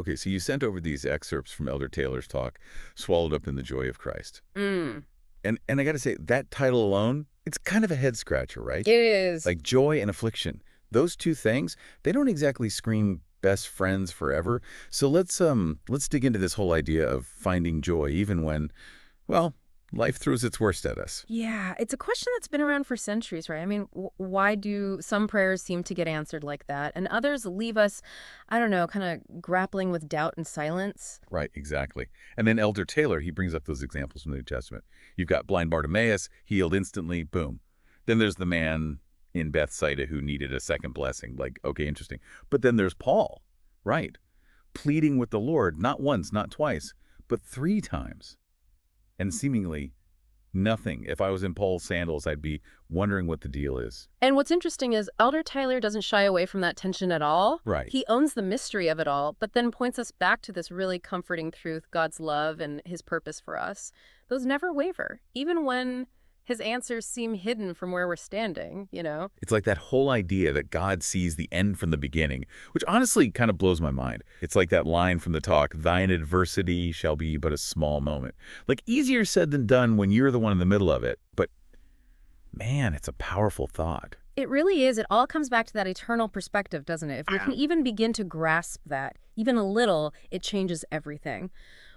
Okay, so you sent over these excerpts from Elder Taylor's talk, Swallowed Up in the Joy of Christ. Mm. And I got to say, that title alone, it's kind of a head scratcher, right? It is. Like joy and affliction. Those two things, they don't exactly scream best friends forever. So let's dig into this whole idea of finding joy even when, well, life throws its worst at us. Yeah, it's a question that's been around for centuries, right? I mean, why do some prayers seem to get answered like that, and others leave us, I don't know, kind of grappling with doubt and silence? Right, exactly. And then Elder Taylor, he brings up those examples from the New Testament. You've got blind Bartimaeus, healed instantly, boom. Then there's the man in Bethsaida who needed a second blessing. Like, okay, interesting. But then there's Paul, right? Pleading with the Lord, not once, not twice, but 3 times. And seemingly nothing. If I was in Paul's sandals, I'd be wondering what the deal is. And what's interesting is Elder Taylor doesn't shy away from that tension at all. Right. He owns the mystery of it all, but then points us back to this really comforting truth, God's love and his purpose for us. Those never waver, even when his answers seem hidden from where we're standing, you know? It's like that whole idea that God sees the end from the beginning, which honestly kind of blows my mind. It's like that line from the talk, thine adversity shall be but a small moment. Like easier said than done when you're the one in the middle of it. But man, it's a powerful thought. It really is. It all comes back to that eternal perspective, doesn't it? If we can even begin to grasp that, even a little, it changes everything.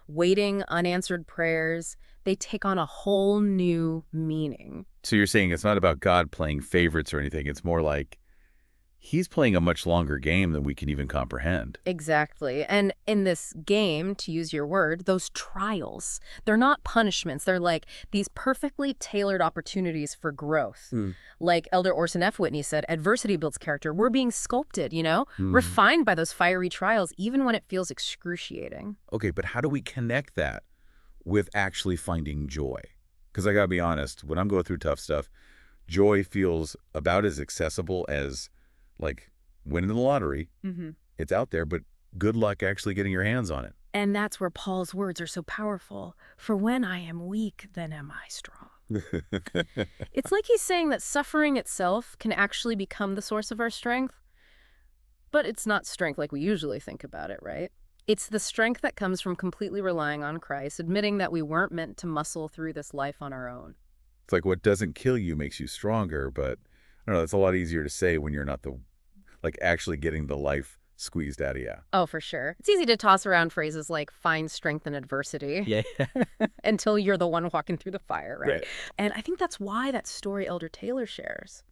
Waiting, unanswered prayers, they take on a whole new meaning. So you're saying it's not about God playing favorites or anything. It's more like he's playing a much longer game than we can even comprehend. Exactly. And in this game, to use your word, those trials, they're not punishments. They're like these perfectly tailored opportunities for growth. Like Elder Orson F. Whitney said, adversity builds character. We're being sculpted, you know, refined by those fiery trials, even when it feels excruciating. Okay, but how do we connect that with actually finding joy? Because I got to be honest, when I'm going through tough stuff, joy feels about as accessible as like winning the lottery. It's out there, but good luck actually getting your hands on it. And that's where Paul's words are so powerful. For when I am weak, then am I strong. It's like he's saying that suffering itself can actually become the source of our strength. But it's not strength like we usually think about it, right? It's the strength that comes from completely relying on Christ, admitting that we weren't meant to muscle through this life on our own. It's like what doesn't kill you makes you stronger, but I don't know, it's a lot easier to say when you're not actually getting the life squeezed out of you. Oh, for sure. It's easy to toss around phrases like find strength in adversity. Yeah. Until you're the one walking through the fire, Right. And I think that's why that story Elder Taylor shares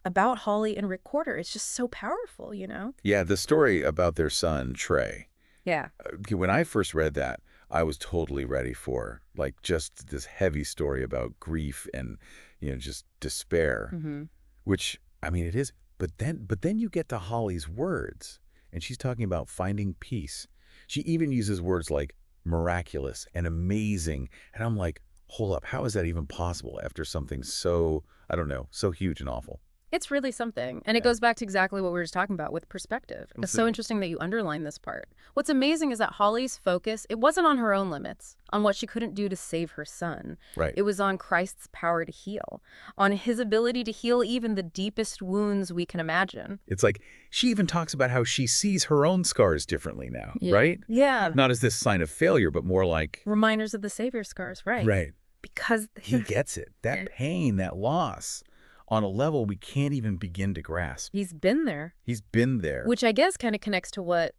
about Holly and Rick Corder is just so powerful, you know? Yeah, the story about their son, Trey. Yeah. When I first read that, I was totally ready for just this heavy story about grief and, just despair, which, I mean, it is. But then you get to Holly's words, and she's talking about finding peace. She even uses words like miraculous and amazing. And I'm like, hold up, how is that even possible after something so, I don't know, so huge and awful? It's really something. And it goes back to exactly what we were just talking about with perspective. It's so interesting that you underline this part. What's amazing is that Holly's focus, it wasn't on her own limits, on what she couldn't do to save her son. Right. It was on Christ's power to heal, on his ability to heal even the deepest wounds we can imagine. It's like she even talks about how she sees her own scars differently now, right? Yeah. Not as this sign of failure, but more like reminders of the Savior's scars, right? Right. Because he gets it. That pain, that loss, on a level we can't even begin to grasp. He's been there. He's been there. Which I guess kind of connects to what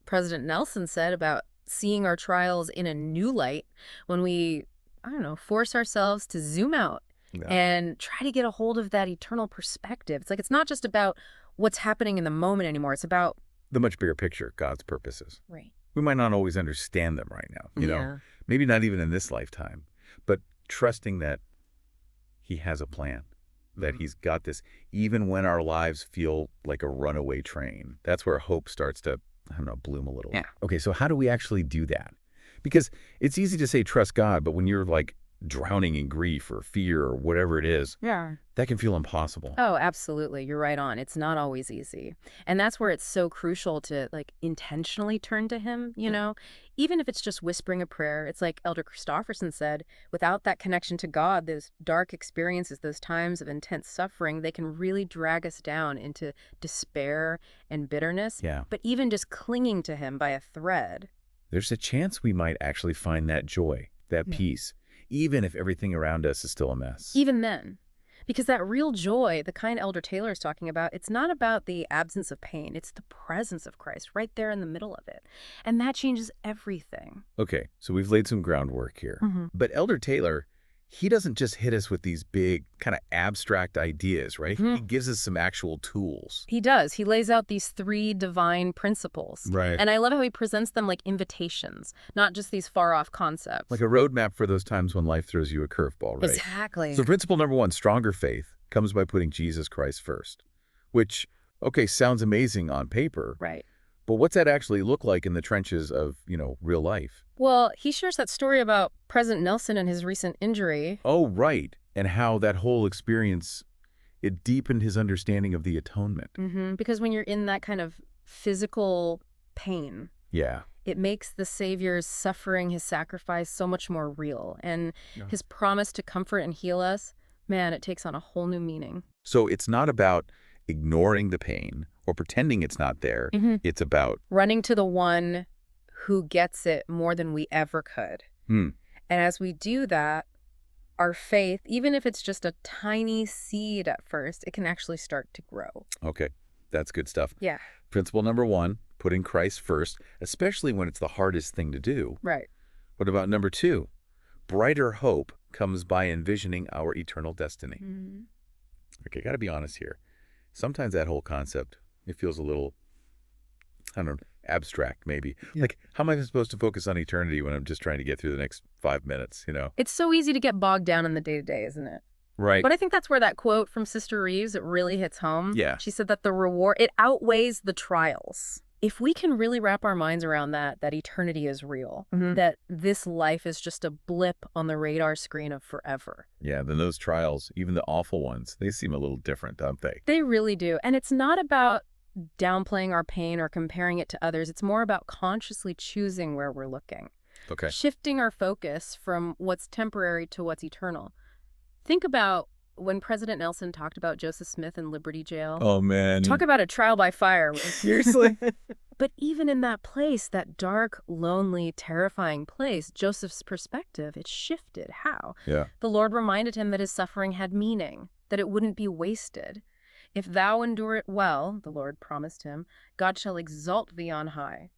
President Nelson said about seeing our trials in a new light when we, I don't know, force ourselves to zoom out and try to get a hold of that eternal perspective. It's like it's not just about what's happening in the moment anymore. It's about the much bigger picture, God's purposes. Right. We might not always understand them right now, you know, maybe not even in this lifetime, but trusting that he has a plan. That he's got this, even when our lives feel like a runaway train. That's where hope starts to, I don't know, bloom a little. Yeah. Okay, so how do we actually do that? Because it's easy to say trust God, but when you're drowning in grief or fear or whatever it is, Yeah. that can feel impossible. Oh, absolutely. You're right on. It's not always easy. And that's where it's so crucial to intentionally turn to him, Even if it's just whispering a prayer, it's like Elder Christofferson said, without that connection to God, those dark experiences, those times of intense suffering, they can really drag us down into despair and bitterness. Yeah. But even just clinging to him by a thread. There's a chance we might actually find that joy, that peace, even if everything around us is still a mess. Even then. Because that real joy, the kind Elder Taylor is talking about, it's not about the absence of pain. It's the presence of Christ right there in the middle of it. And that changes everything. Okay, so we've laid some groundwork here. But Elder Taylor, he doesn't just hit us with these big kind of abstract ideas, right? He gives us some actual tools. He does. He lays out these 3 divine principles. Right. And I love how he presents them like invitations, not just these far-off concepts. Like a roadmap for those times when life throws you a curveball, right? Exactly. So principle number 1, stronger faith, comes by putting Jesus Christ first, which, okay, sounds amazing on paper. Right. But what's that actually look like in the trenches of, real life? Well, he shares that story about President Nelson and his recent injury. Oh, right. And how that whole experience, it deepened his understanding of the atonement. Because when you're in that kind of physical pain, Yeah. it makes the Savior's suffering, his sacrifice, so much more real. And his promise to comfort and heal us, man, it takes on a whole new meaning. So it's not about ignoring the pain or pretending it's not there. It's about running to the one who gets it more than we ever could. And as we do that, our faith, even if it's just a tiny seed at first, it can actually start to grow. Okay, that's good stuff. Yeah. Principle number 1, putting Christ first, especially when it's the hardest thing to do. Right. What about number 2? Brighter hope comes by envisioning our eternal destiny. Okay, got to be honest here. Sometimes that whole concept, it feels a little, I don't know, abstract maybe. Like, how am I supposed to focus on eternity when I'm just trying to get through the next 5 minutes, It's so easy to get bogged down in the day-to-day, isn't it? Right. But I think that's where that quote from Sister Reeves, it really hits home. Yeah. She said that the reward, it outweighs the trials. If we can really wrap our minds around that eternity is real, that this life is just a blip on the radar screen of forever. Yeah, then those trials, even the awful ones, they seem a little different, don't they? They really do. And it's not about downplaying our pain or comparing it to others. It's more about consciously choosing where we're looking. Okay. Shifting our focus from what's temporary to what's eternal. Think about when President Nelson talked about Joseph Smith in Liberty Jail. Oh, man. Talk about a trial by fire. Seriously? But even in that place, that dark, lonely, terrifying place, Joseph's perspective, it shifted. How? Yeah. The Lord reminded him that his suffering had meaning, that it wouldn't be wasted. If thou endure it well, the Lord promised him, God shall exalt thee on high.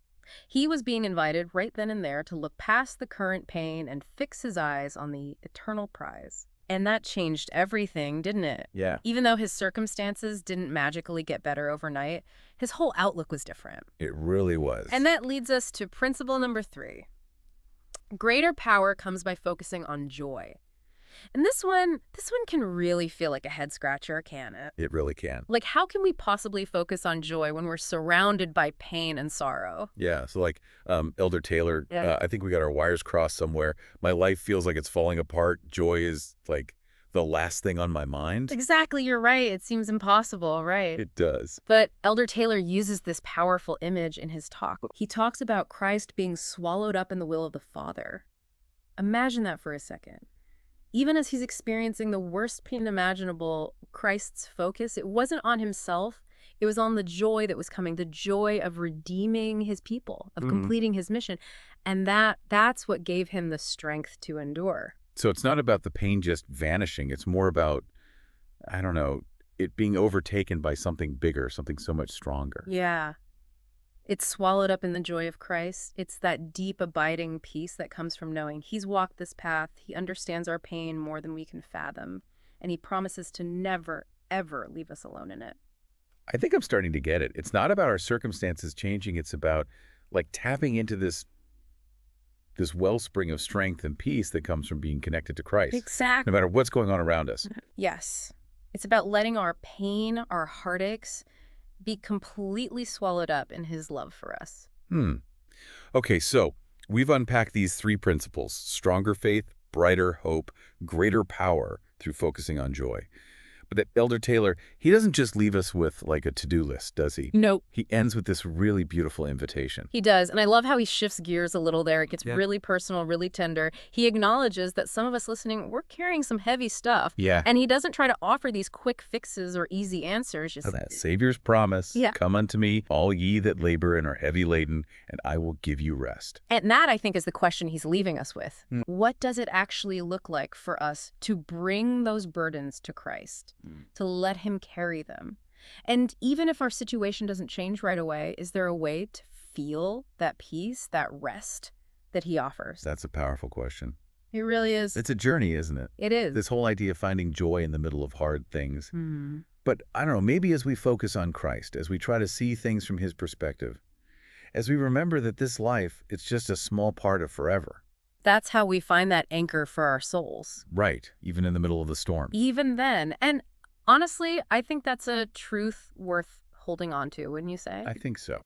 He was being invited right then and there to look past the current pain and fix his eyes on the eternal prize. And that changed everything, didn't it? Yeah. Even though his circumstances didn't magically get better overnight, his whole outlook was different. It really was. And that leads us to principle number 3. Greater power comes by focusing on joy. And this one can really feel like a head scratcher, can it? It really can. Like, how can we possibly focus on joy when we're surrounded by pain and sorrow? Yeah, so like Elder Taylor, Yeah. I think we got our wires crossed somewhere. My life feels like it's falling apart. Joy is like the last thing on my mind. Exactly, you're right. It seems impossible, right? It does. But Elder Taylor uses this powerful image in his talk. He talks about Christ being swallowed up in the will of the Father. Imagine that for a second. Even as he's experiencing the worst pain imaginable, Christ's focus, it wasn't on himself. It was on the joy that was coming, the joy of redeeming his people, of completing his mission. And that's what gave him the strength to endure. So it's not about the pain just vanishing. It's more about, I don't know, it being overtaken by something bigger, something so much stronger. Yeah. It's swallowed up in the joy of Christ. It's that deep, abiding peace that comes from knowing he's walked this path. He understands our pain more than we can fathom. And he promises to never, ever leave us alone in it. I think I'm starting to get it. It's not about our circumstances changing. It's about like tapping into this wellspring of strength and peace that comes from being connected to Christ. Exactly. No matter what's going on around us. Yes. It's about letting our pain, our heartaches, be completely swallowed up in his love for us. Okay, so we've unpacked these 3 principles: stronger faith, brighter hope, greater power through focusing on joy. But that Elder Taylor, he doesn't just leave us with like a to-do list, does he? Nope. He ends with this really beautiful invitation. He does, and I love how he shifts gears a little there. It gets really personal, really tender. He acknowledges that some of us listening, we're carrying some heavy stuff. Yeah. And he doesn't try to offer these quick fixes or easy answers. Just That Savior's promise, come unto me, all ye that labor and are heavy laden, and I will give you rest. And that, I think, is the question he's leaving us with. What does it actually look like for us to bring those burdens to Christ, to let him carry them? And even if our situation doesn't change right away, is there a way to feel that peace, that rest that he offers? That's a powerful question. It really is. It's a journey, isn't it? It is. This whole idea of finding joy in the middle of hard things. But I don't know, maybe as we focus on Christ, as we try to see things from his perspective, as we remember that this life, it's just a small part of forever. That's how we find that anchor for our souls. Right, even in the middle of the storm. Even then. And honestly, I think that's a truth worth holding on to, wouldn't you say? I think so.